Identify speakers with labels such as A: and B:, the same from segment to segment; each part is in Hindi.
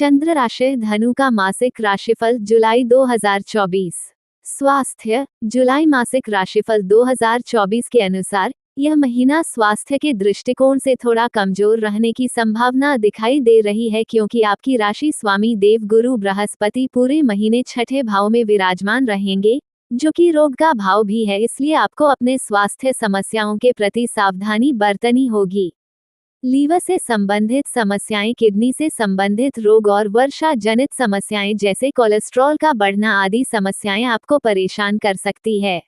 A: चंद्र राशि धनु का मासिक राशिफल जुलाई 2024। स्वास्थ्य जुलाई मासिक राशिफल 2024 के अनुसार यह महीना स्वास्थ्य के दृष्टिकोण से थोड़ा कमजोर रहने की संभावना दिखाई दे रही है, क्योंकि आपकी राशि स्वामी देव गुरु बृहस्पति पूरे महीने छठे भाव में विराजमान रहेंगे, जो कि रोग का भाव भी है। इसलिए आपको अपने स्वास्थ्य समस्याओं के प्रति सावधानी बरतनी होगी। लीवर से संबंधित समस्याएं, किडनी से संबंधित रोग और वर्षा जनित समस्याएं जैसे कोलेस्ट्रॉल का बढ़ना आदि समस्याएं आपको परेशान कर सकती है।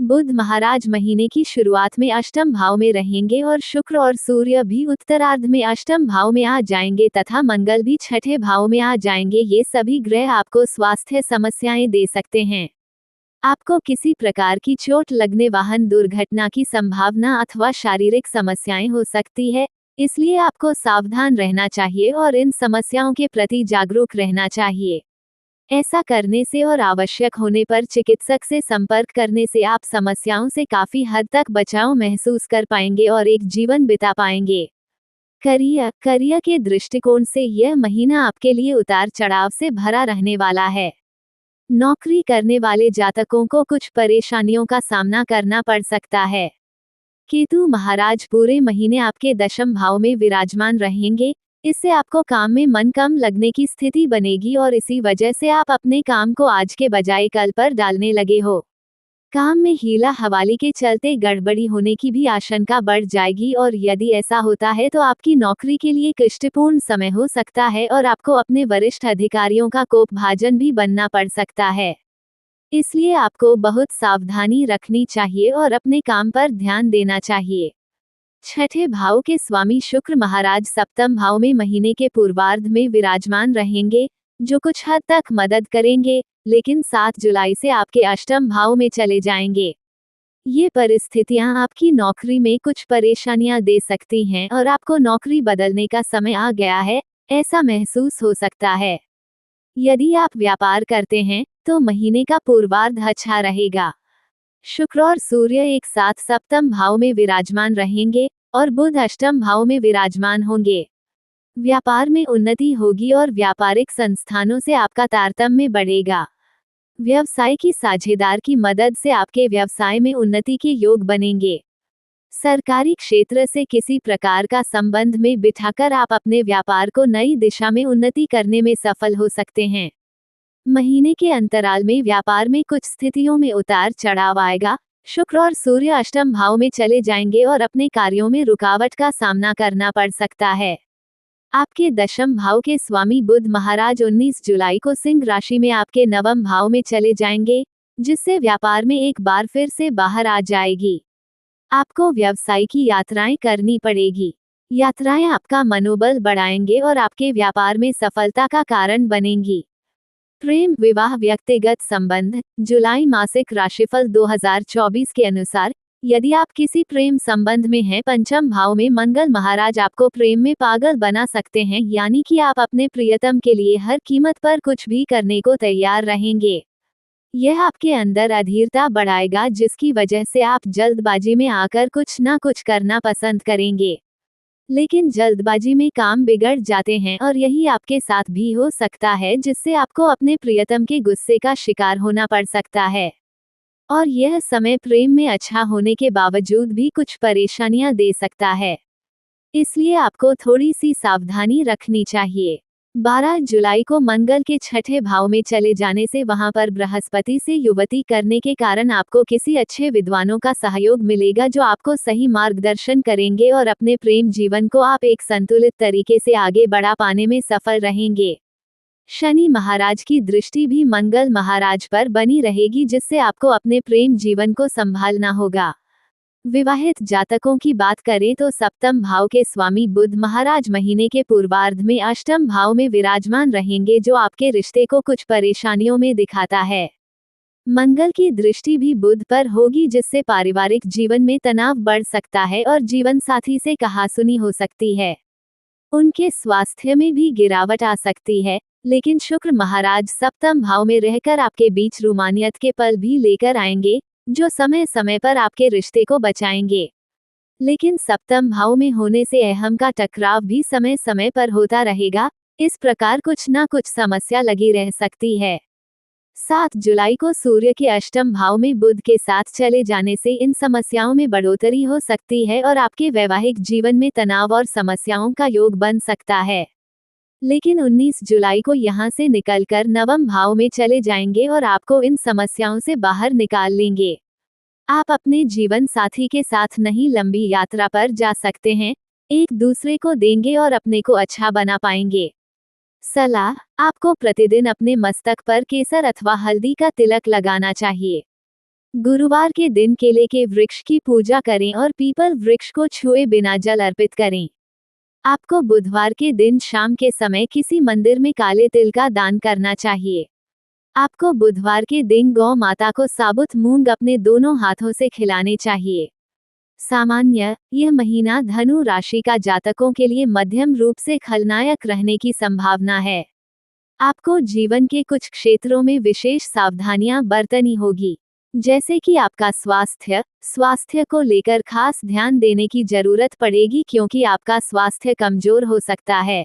A: बुध महाराज महीने की शुरुआत में अष्टम भाव में रहेंगे और शुक्र और सूर्य भी उत्तरार्ध में अष्टम भाव में आ जाएंगे तथा मंगल भी छठे भाव में आ जाएंगे। ये सभी ग्रह आपको स्वास्थ्य समस्याएं दे सकते हैं। आपको किसी प्रकार की चोट लगने, वाहन दुर्घटना की संभावना अथवा शारीरिक समस्याएं हो सकती है, इसलिए आपको सावधान रहना चाहिए और इन समस्याओं के प्रति जागरूक रहना चाहिए। ऐसा करने से और आवश्यक होने पर चिकित्सक से संपर्क करने से आप समस्याओं से काफी हद तक बचाव महसूस कर पाएंगे और एक जीवन बिता पाएंगे। करियर के दृष्टिकोण से यह महीना आपके लिए उतार चढ़ाव से भरा रहने वाला है। नौकरी करने वाले जातकों को कुछ परेशानियों का सामना करना पड़ सकता है। केतु महाराज पूरे महीने आपके दशम भाव में विराजमान रहेंगे, इससे आपको काम में मन कम लगने की स्थिति बनेगी और इसी वजह से आप अपने काम को आज के बजाय कल पर डालने लगे हो। काम में हीला हवाली के चलते गड़बड़ी होने की भी आशंका बढ़ जाएगी और यदि ऐसा होता है तो आपकी नौकरी के लिए कष्टपूर्ण समय हो सकता है और आपको अपने वरिष्ठ अधिकारियों का कोपभाजन भी बनना पड़ सकता है। इसलिए आपको बहुत सावधानी रखनी चाहिए और अपने काम पर ध्यान देना चाहिए। छठे भाव के स्वामी शुक्र महाराज सप्तम भाव में महीने के पूर्वार्ध में विराजमान रहेंगे, जो कुछ हद तक मदद करेंगे, लेकिन 7 जुलाई से आपके अष्टम भाव में चले जाएंगे। ये परिस्थितियां आपकी नौकरी में कुछ परेशानियां दे सकती हैं और आपको नौकरी बदलने का समय आ गया है, ऐसा महसूस हो सकता है। यदि आप व्यापार करते हैं तो महीने का पूर्वार्ध अच्छा रहेगा। शुक्र और सूर्य एक साथ सप्तम भाव में विराजमान रहेंगे और बुध अष्टम भाव में विराजमान होंगे। व्यापार में उन्नति होगी और व्यापारिक संस्थानों से आपका तारतम्य बढ़ेगा। व्यवसाय की साझेदार की मदद से आपके व्यवसाय में उन्नति के योग बनेंगे। सरकारी क्षेत्र से किसी प्रकार का संबंध में बिठाकर आप अपने व्यापार को नई दिशा में उन्नति करने में सफल हो सकते हैं। महीने के अंतराल में व्यापार में कुछ स्थितियों में उतार चढ़ाव आएगा। शुक्र और सूर्य अष्टम भाव में चले जाएंगे और अपने कार्यों में रुकावट का सामना करना पड़ सकता है। आपके दशम भाव के स्वामी बुध महाराज 19 जुलाई को सिंह राशि में आपके नवम भाव में चले जाएंगे, जिससे व्यापार में एक बार फिर से बाहर आ जाएगी। आपको व्यवसाय की यात्राएं करनी पड़ेगी। यात्राएं आपका मनोबल बढ़ाएंगे और आपके व्यापार में सफलता का कारण बनेंगी। प्रेम, विवाह, व्यक्तिगत संबंध जुलाई मासिक राशिफल 2024 के अनुसार यदि आप किसी प्रेम संबंध में हैं, पंचम भाव में मंगल महाराज आपको प्रेम में पागल बना सकते हैं, यानी कि आप अपने प्रियतम के लिए हर कीमत पर कुछ भी करने को तैयार रहेंगे। यह आपके अंदर अधीरता बढ़ाएगा, जिसकी वजह से आप जल्दबाजी में आकर कुछ ना कुछ करना पसंद करेंगे, लेकिन जल्दबाजी में काम बिगड़ जाते हैं और यही आपके साथ भी हो सकता है, जिससे आपको अपने प्रियतम के गुस्से का शिकार होना पड़ सकता है। और यह समय प्रेम में अच्छा होने के बावजूद भी कुछ परेशानियां दे सकता है, इसलिए आपको थोड़ी सी सावधानी रखनी चाहिए। 12 जुलाई को मंगल के छठे भाव में चले जाने से वहां पर बृहस्पति से युवती करने के कारण आपको किसी अच्छे विद्वानों का सहयोग मिलेगा, जो आपको सही मार्गदर्शन करेंगे और अपने प्रेम जीवन को आप एक संतुलित तरीके से आगे बढ़ा पाने में सफल रहेंगे। शनि महाराज की दृष्टि भी मंगल महाराज पर बनी रहेगी, जिससे आपको अपने प्रेम जीवन को संभालना होगा। विवाहित जातकों की बात करें तो सप्तम भाव के स्वामी बुध महाराज महीने के पूर्वार्ध में अष्टम भाव में विराजमान रहेंगे, जो आपके रिश्ते को कुछ परेशानियों में दिखाता है। मंगल की दृष्टि भी बुध पर होगी, जिससे पारिवारिक जीवन में तनाव बढ़ सकता है और जीवन साथी से कहासुनी हो सकती है। उनके स्वास्थ्य में भी गिरावट आ सकती है, लेकिन शुक्र महाराज सप्तम भाव में रहकर आपके बीच रूमानियत के पल भी लेकर आएंगे, जो समय समय पर आपके रिश्ते को बचाएंगे। लेकिन सप्तम भाव में होने से अहम का टकराव भी समय समय पर होता रहेगा, इस प्रकार कुछ ना कुछ समस्या लगी रह सकती है। 7 जुलाई को सूर्य के अष्टम भाव में बुध के साथ चले जाने से इन समस्याओं में बढ़ोतरी हो सकती है और आपके वैवाहिक जीवन में तनाव और समस्याओं का योग बन सकता है। लेकिन 19 जुलाई को यहाँ से निकलकर नवम भाव में चले जाएंगे और आपको इन समस्याओं से बाहर निकाल लेंगे। आप अपने जीवन साथी के साथ नई लंबी यात्रा पर जा सकते हैं, एक दूसरे को देंगे और अपने को अच्छा बना पाएंगे। सलाह, आपको प्रतिदिन अपने मस्तक पर केसर अथवा हल्दी का तिलक लगाना चाहिए। गुरुवार के दिन केले के वृक्ष की पूजा करें और पीपल वृक्ष को छुए बिना जल अर्पित करें। आपको बुधवार के दिन शाम के समय किसी मंदिर में काले तिल का दान करना चाहिए। आपको बुधवार के दिन गौ माता को साबुत मूंग अपने दोनों हाथों से खिलाने चाहिए। सामान्य, यह महीना धनु राशि का जातकों के लिए मध्यम रूप से खलनायक रहने की संभावना है। आपको जीवन के कुछ क्षेत्रों में विशेष सावधानियां बरतनी होगी, जैसे कि आपका स्वास्थ्य को लेकर खास ध्यान देने की जरूरत पड़ेगी क्योंकि आपका स्वास्थ्य कमजोर हो सकता है।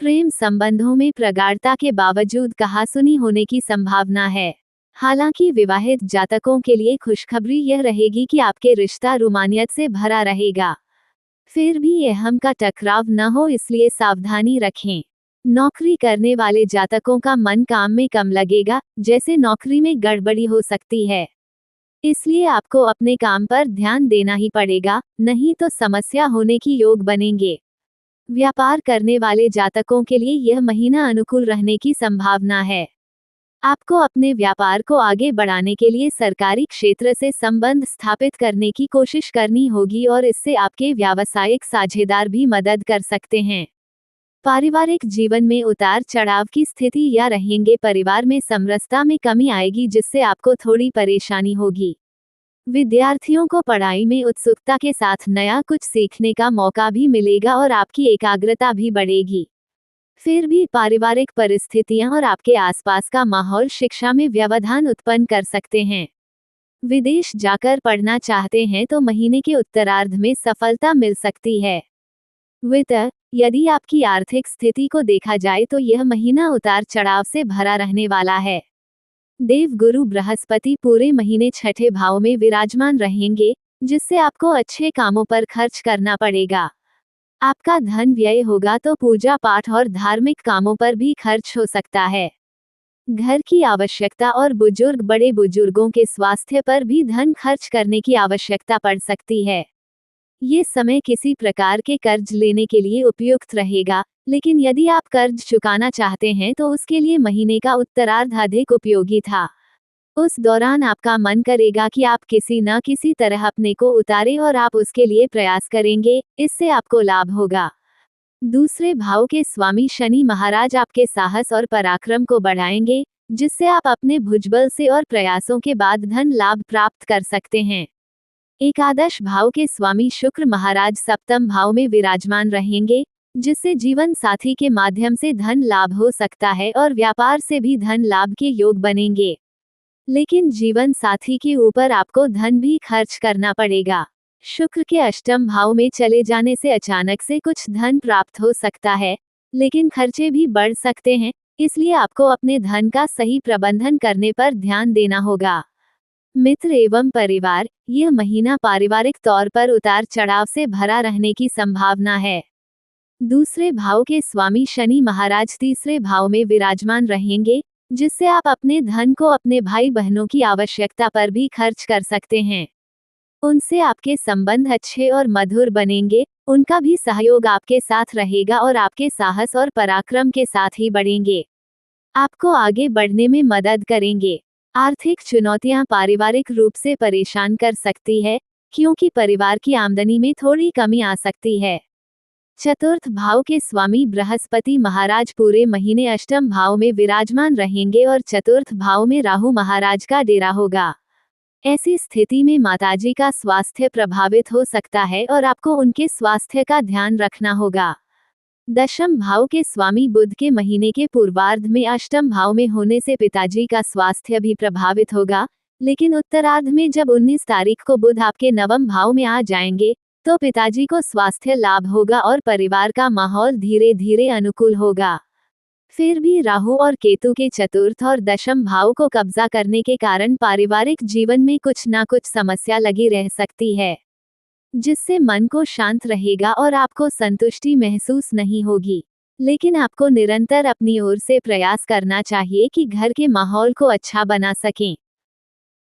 A: प्रेम संबंधों में प्रगाढ़ता के बावजूद कहासुनी होने की संभावना है। हालांकि विवाहित जातकों के लिए खुशखबरी यह रहेगी कि आपके रिश्ता रोमानियत से भरा रहेगा। फिर भी अहम का टकराव न हो इसलिए सावधानी रखें। नौकरी करने वाले जातकों का मन काम में कम लगेगा, जैसे नौकरी में गड़बड़ी हो सकती है। इसलिए आपको अपने काम पर ध्यान देना ही पड़ेगा, नहीं तो समस्या होने की योग बनेंगे। व्यापार करने वाले जातकों के लिए यह महीना अनुकूल रहने की संभावना है। आपको अपने व्यापार को आगे बढ़ाने के लिए सरकारी क्षेत्र से संबंध स्थापित करने की कोशिश करनी होगी और इससे आपके व्यावसायिक साझेदार भी मदद कर सकते हैं। पारिवारिक जीवन में उतार चढ़ाव की स्थिति या रहेंगे। परिवार में समरसता में कमी आएगी जिससे आपको थोड़ी परेशानी होगी। विद्यार्थियों को पढ़ाई में उत्सुकता के साथ नया कुछ सीखने का मौका भी मिलेगा और आपकी एकाग्रता भी बढ़ेगी। फिर भी पारिवारिक परिस्थितियां और आपके आसपास का माहौल शिक्षा में व्यवधान उत्पन्न कर सकते हैं। विदेश जाकर पढ़ना चाहते हैं तो महीने के उत्तरार्ध में सफलता मिल सकती है। वित्त, यदि आपकी आर्थिक स्थिति को देखा जाए तो यह महीना उतार चढ़ाव से भरा रहने वाला है। देवगुरु बृहस्पति पूरे महीने छठे भाव में विराजमान रहेंगे, जिससे आपको अच्छे कामों पर खर्च करना पड़ेगा। आपका धन व्यय होगा तो पूजा पाठ और धार्मिक कामों पर भी खर्च हो सकता है। घर की आवश्यकता और बड़े बुजुर्गों के स्वास्थ्य पर भी धन खर्च करने की आवश्यकता पड़ सकती है। ये समय किसी प्रकार के कर्ज लेने के लिए उपयुक्त रहेगा, लेकिन यदि आप कर्ज चुकाना चाहते हैं तो उसके लिए महीने का उत्तरार्ध अधिक उपयोगी था। उस दौरान आपका मन करेगा कि आप किसी न किसी तरह अपने को उतारें और आप उसके लिए प्रयास करेंगे, इससे आपको लाभ होगा। दूसरे भाव के स्वामी शनि महाराज आपके साहस और पराक्रम को बढ़ाएंगे, जिससे आप अपने भुजबल से और प्रयासों के बाद धन लाभ प्राप्त कर सकते हैं। एकादश भाव के स्वामी शुक्र महाराज सप्तम भाव में विराजमान रहेंगे, जिससे जीवन साथी के माध्यम से धन लाभ हो सकता है और व्यापार से भी धन लाभ के योग बनेंगे। लेकिन जीवन साथी के ऊपर आपको धन भी खर्च करना पड़ेगा। शुक्र के अष्टम भाव में चले जाने से अचानक से कुछ धन प्राप्त हो सकता है, लेकिन खर्चे भी बढ़ सकते हैं, इसलिए आपको अपने धन का सही प्रबंधन करने पर ध्यान देना होगा। मित्र एवं परिवार, यह महीना पारिवारिक तौर पर उतार चढ़ाव से भरा रहने की संभावना है। दूसरे भाव के स्वामी शनि महाराज तीसरे भाव में विराजमान रहेंगे, जिससे आप अपने धन को अपने भाई बहनों की आवश्यकता पर भी खर्च कर सकते हैं। उनसे आपके संबंध अच्छे और मधुर बनेंगे, उनका भी सहयोग आपके साथ रहेगा और आपके साहस और पराक्रम के साथ ही बढ़ेंगे। आपको आगे बढ़ने में मदद करेंगे। आर्थिक चुनौतियां पारिवारिक रूप से परेशान कर सकती है, क्योंकि परिवार की आमदनी में थोड़ी कमी आ सकती है। चतुर्थ भाव के स्वामी बृहस्पति महाराज पूरे महीने अष्टम भाव में विराजमान रहेंगे और चतुर्थ भाव में राहु महाराज का डेरा होगा। ऐसी स्थिति में माताजी का स्वास्थ्य प्रभावित हो सकता है और आपको उनके स्वास्थ्य का ध्यान रखना होगा। दशम भाव के स्वामी बुध के महीने के पूर्वार्ध में अष्टम भाव में होने से पिताजी का स्वास्थ्य भी प्रभावित होगा, लेकिन उत्तरार्ध में जब 19 तारीख को बुध आपके नवम भाव में आ जाएंगे तो पिताजी को स्वास्थ्य लाभ होगा और परिवार का माहौल धीरे धीरे अनुकूल होगा। फिर भी राहु और केतु के चतुर्थ और दशम भाव को कब्जा करने के कारण पारिवारिक जीवन में कुछ ना कुछ समस्या लगी रह सकती है, जिससे मन को शांत रहेगा और आपको संतुष्टि महसूस नहीं होगी। लेकिन आपको निरंतर अपनी ओर से प्रयास करना चाहिए कि घर के माहौल को अच्छा बना सकें।